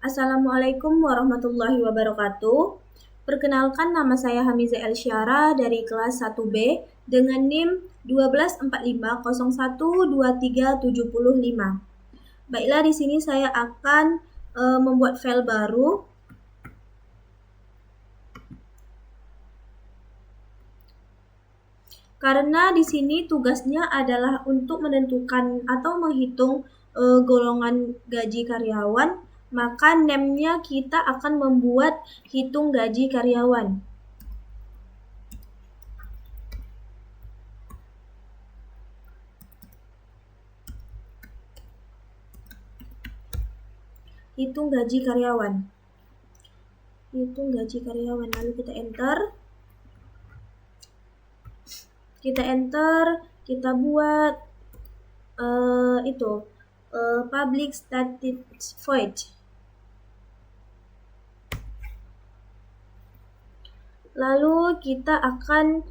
Assalamualaikum warahmatullahi wabarakatuh. Perkenalkan, nama saya Hamiza Elsyara dari kelas 1B dengan NIM 1245012375. Baiklah, di sini saya akan membuat file baru. Karena di sini tugasnya adalah untuk menentukan atau menghitung golongan gaji karyawan, maka name-nya kita akan membuat hitung gaji karyawan. Hitung gaji karyawan. Hitung gaji karyawan. Lalu kita enter. Kita buat public static void. Lalu kita akan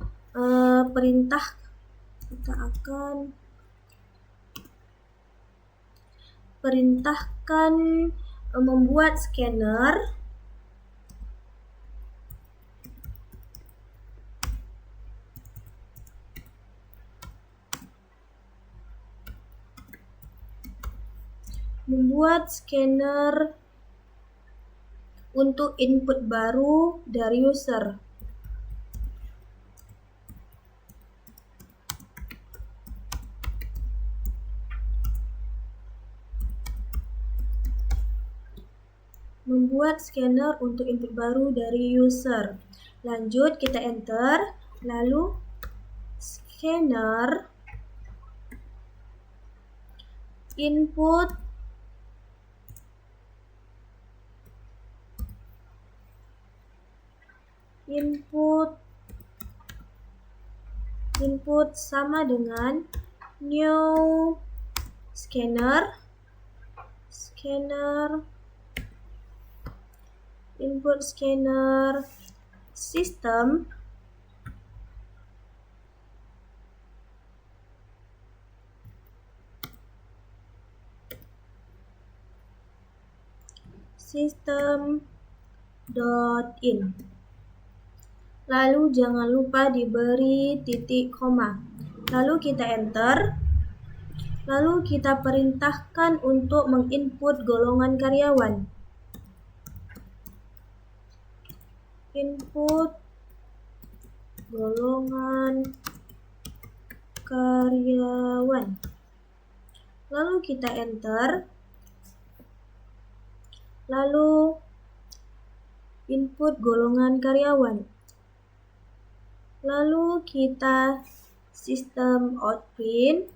perintahkan membuat scanner untuk input baru dari user. Lanjut kita enter, lalu scanner input sama dengan new scanner input scanner system in. Lalu jangan lupa diberi titik koma. Lalu kita enter. Lalu kita perintahkan untuk menginput golongan karyawan. Input golongan karyawan. Lalu kita enter. Lalu input golongan karyawan. Lalu kita system out print.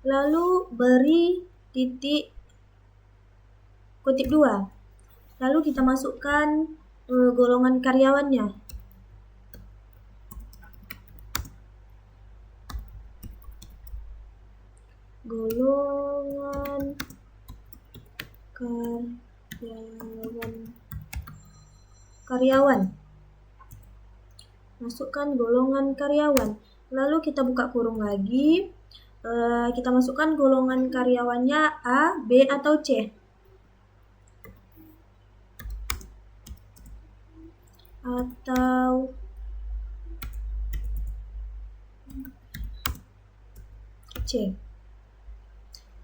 Lalu beri titik kutip 2. Lalu kita masukkan golongan karyawannya. Masukkan golongan karyawan. Lalu kita buka kurung lagi. Kita masukkan golongan karyawannya A, B, atau C.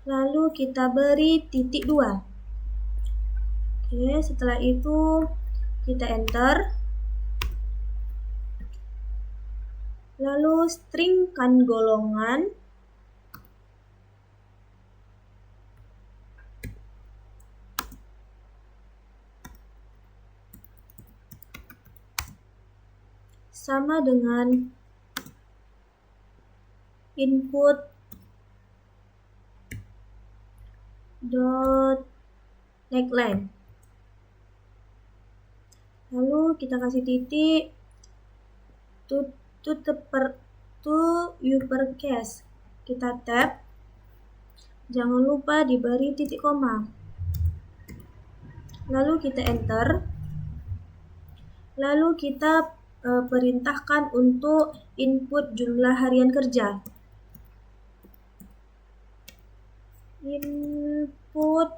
Lalu kita beri titik 2. Oke, setelah itu kita enter. Lalu stringkan golongan sama dengan input dot neckline. Lalu kita kasih titik to uppercase. Kita tab. Jangan lupa diberi titik koma. Lalu kita enter. Lalu kita perintahkan untuk input jumlah harian kerja. input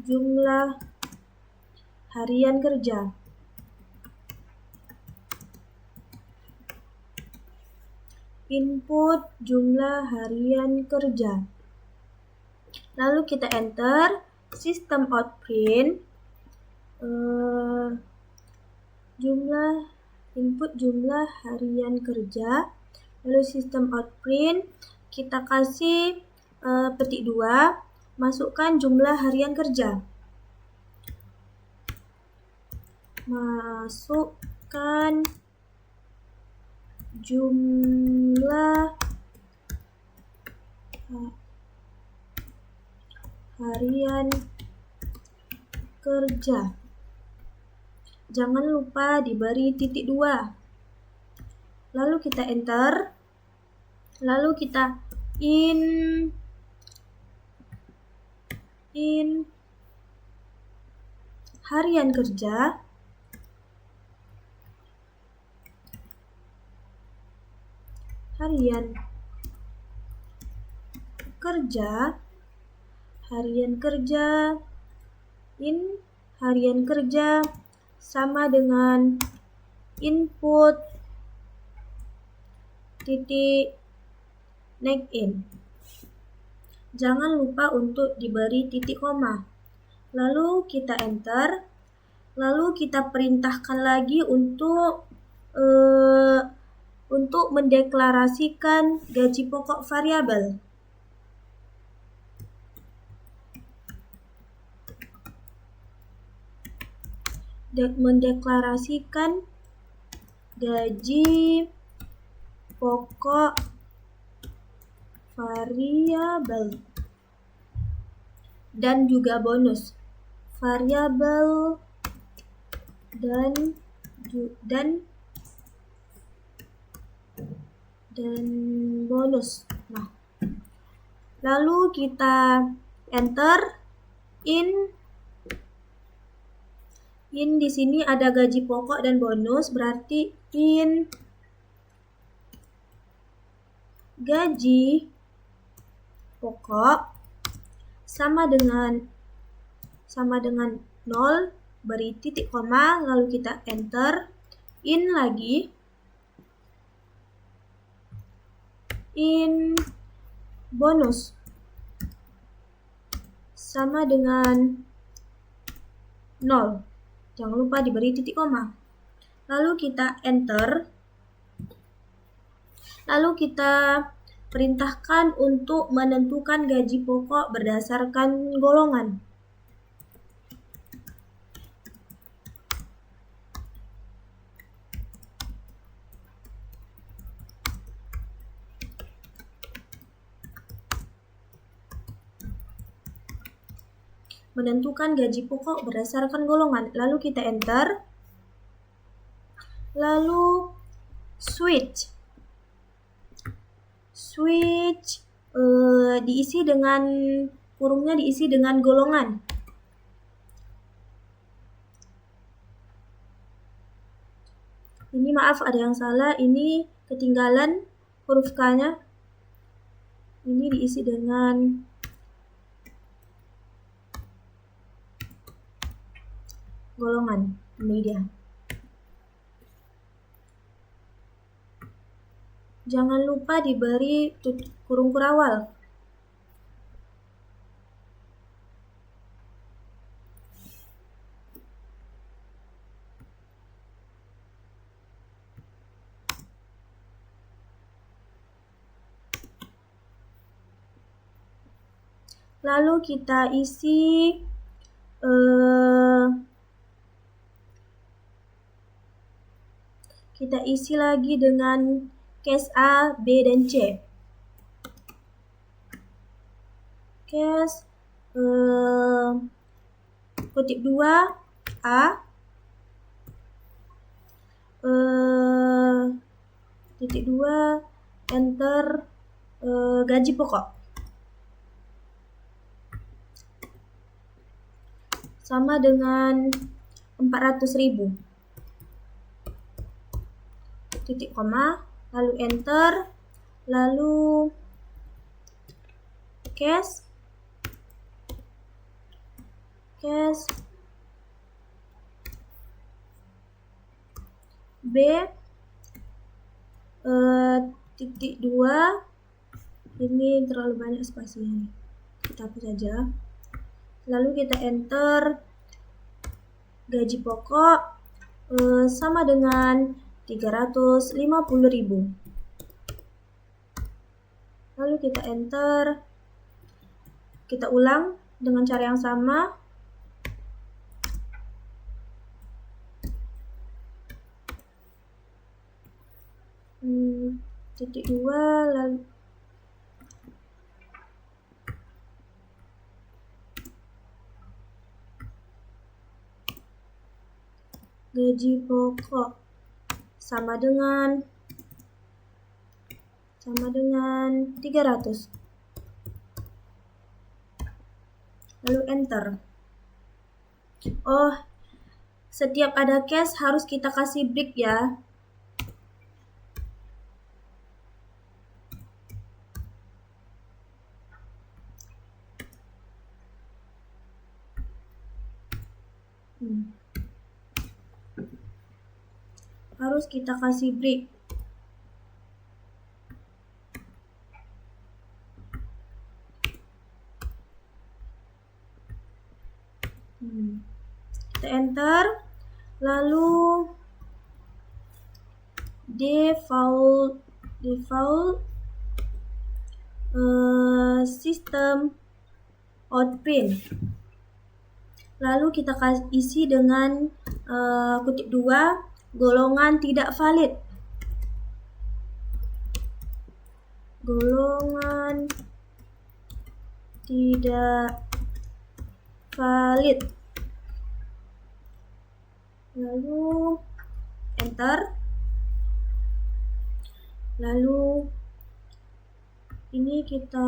jumlah harian kerja. Input jumlah harian kerja. Lalu kita enter system out print input jumlah harian kerja. Lalu system out print kita kasih petik 2, masukkan jumlah harian kerja. Masukkan jumlah harian kerja. Jangan lupa diberi titik 2. Lalu kita enter. Lalu kita in harian kerja. Harian kerja in harian kerja sama dengan input titik next in. Jangan lupa untuk diberi titik koma. Lalu kita enter. Lalu kita perintahkan lagi untuk mendeklarasikan gaji pokok variabel. Mendeklarasikan gaji pokok variabel dan juga bonus variabel dan bonus. Nah, lalu kita enter in di sini ada gaji pokok dan bonus, berarti in gaji pokok sama dengan 0, beri titik koma, lalu kita enter. In lagi, in bonus sama dengan 0. Jangan lupa diberi titik koma. Lalu kita enter. Lalu kita perintahkan untuk menentukan gaji pokok berdasarkan golongan. Menentukan gaji pokok berdasarkan golongan. Lalu kita enter. Lalu switch diisi dengan kurungnya diisi dengan golongan. Ini maaf ada yang salah, ini ketinggalan huruf K-nya. Ini diisi dengan golongan. Ini dia. Jangan lupa diberi kurung kurawal. Lalu kita isi lagi dengan case A, B, dan C. Case kutip 2 A, titik 2, enter gaji pokok. Sama dengan 400.000. Titik koma, lalu enter, lalu cash B titik 2, ini terlalu banyak spasinya, kita hapus saja. Lalu kita enter gaji pokok sama dengan 350.000. Lalu kita enter, kita ulang dengan cara yang sama. Titik 2, lalu gaji pokok sama dengan 300. Lalu enter. Oh, setiap ada cash harus kita kasih break ya. Harus kita kasih break. Kita enter, lalu default system out print. Lalu kita isi dengan kutip 2, golongan tidak valid. Golongan tidak valid. Lalu enter. Lalu ini kita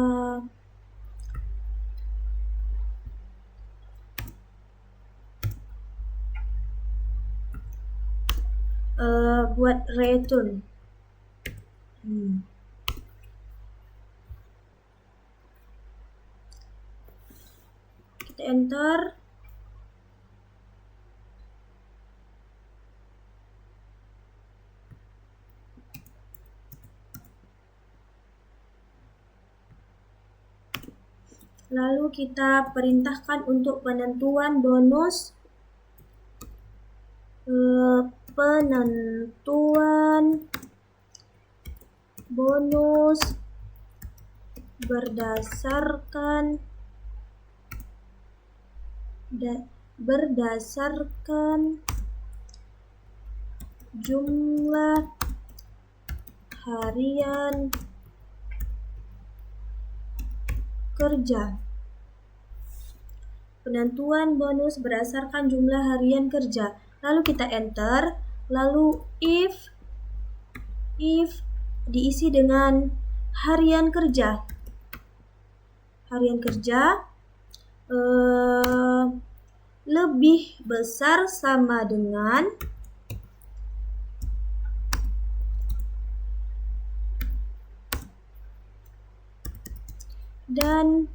buat return. Kita enter. Lalu kita perintahkan untuk penentuan bonus berdasarkan jumlah harian kerja. Penentuan bonus berdasarkan jumlah harian kerja. Lalu kita enter. Lalu if diisi dengan harian kerja. Harian kerja lebih besar sama dengan dan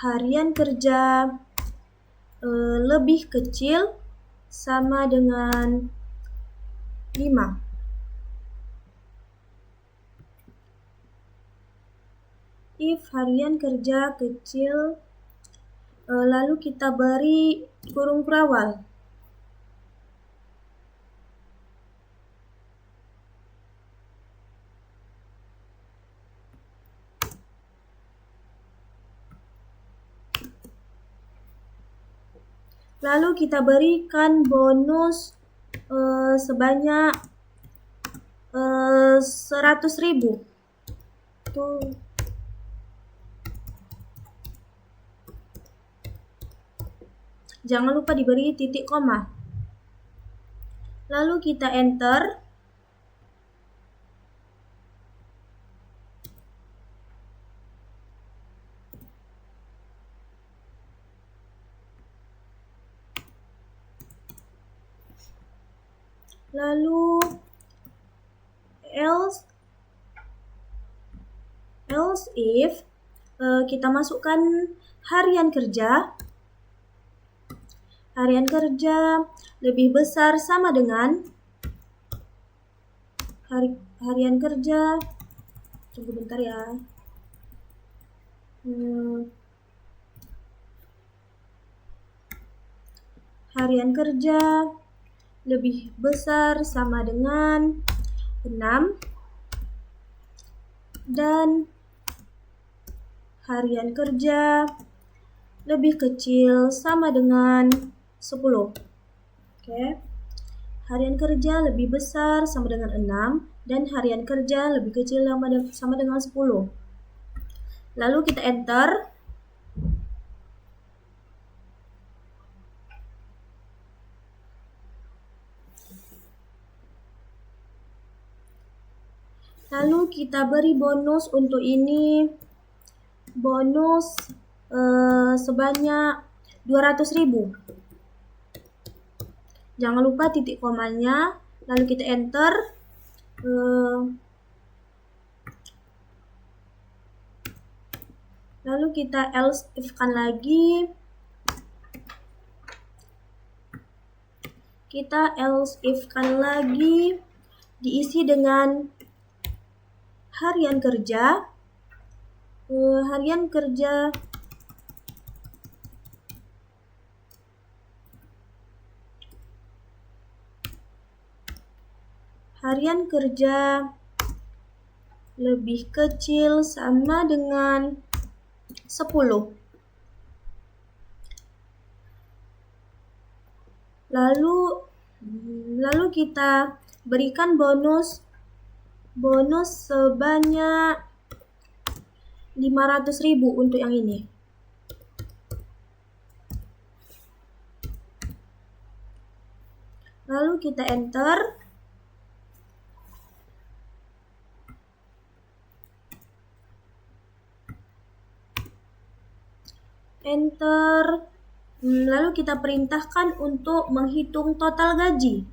harian kerja lebih kecil sama dengan 5. If harian kerja kecil, lalu kita beri kurung kerawal. Lalu kita berikan bonus sebanyak 100.000. Jangan lupa diberi titik koma. Lalu kita enter. Lalu else if kita masukkan harian kerja. Harian kerja lebih besar sama dengan harian kerja. Tunggu bentar ya. Harian kerja lebih besar sama dengan 6 dan harian kerja lebih kecil sama dengan 10. Oke. Harian kerja lebih besar sama dengan 6 dan harian kerja lebih kecil sama dengan 10. Lalu kita enter. Lalu kita beri bonus untuk ini. Bonus sebanyak 200.000. Jangan lupa titik komanya. Lalu kita enter. Lalu kita else if-kan lagi. Kita else if-kan lagi. Diisi dengan harian kerja. Harian kerja lebih kecil sama dengan 10. Lalu kita berikan bonus sebanyak 500.000 untuk yang ini. Lalu kita enter. Lalu kita perintahkan untuk menghitung total gaji.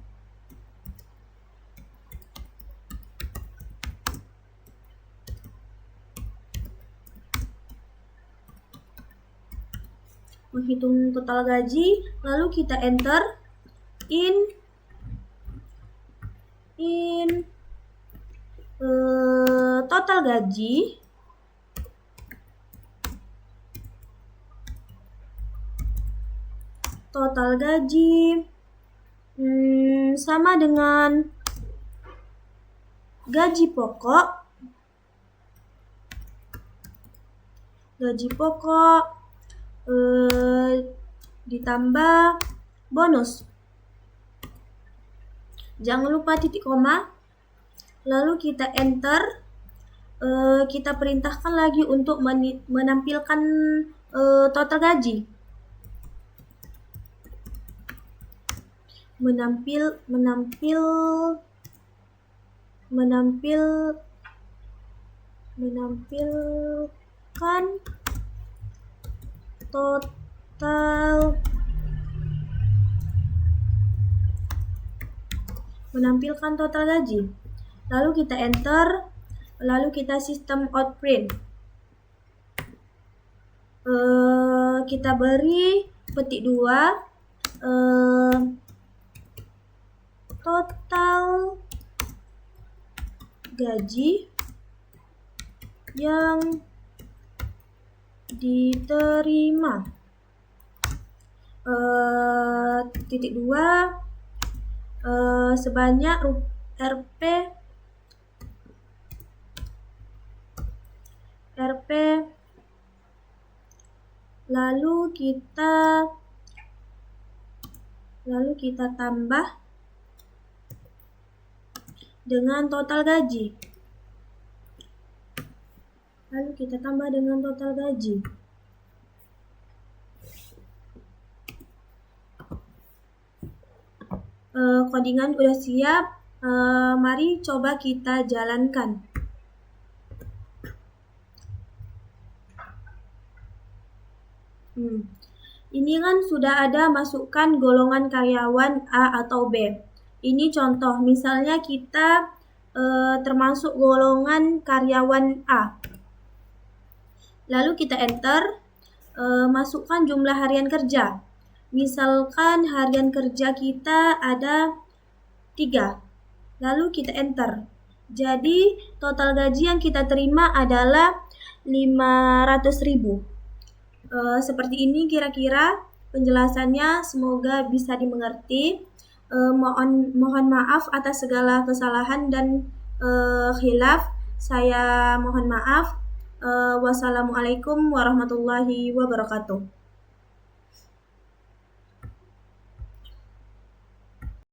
Menghitung total gaji, lalu kita enter in total gaji sama dengan gaji pokok ditambah bonus. Jangan lupa titik koma. Lalu kita enter. Kita perintahkan lagi untuk menampilkan total gaji. Menampilkan total gaji. Lalu kita enter. Lalu kita sistem outprint. Kita beri petik 2 total gaji yang diterima. Titik 2 sebanyak Rp lalu kita tambah dengan total gaji. Codingan udah siap. Mari coba kita jalankan. Ini kan sudah ada masukkan golongan karyawan A atau B. Ini contoh, misalnya kita termasuk golongan karyawan A. Lalu kita enter, masukkan jumlah harian kerja. Misalkan harian kerja kita ada 3. Lalu kita enter. Jadi total gaji yang kita terima adalah 500.000. Seperti ini kira-kira penjelasannya, semoga bisa dimengerti. Mohon maaf atas segala kesalahan dan khilaf. Saya mohon maaf. Wassalamualaikum warahmatullahi wabarakatuh.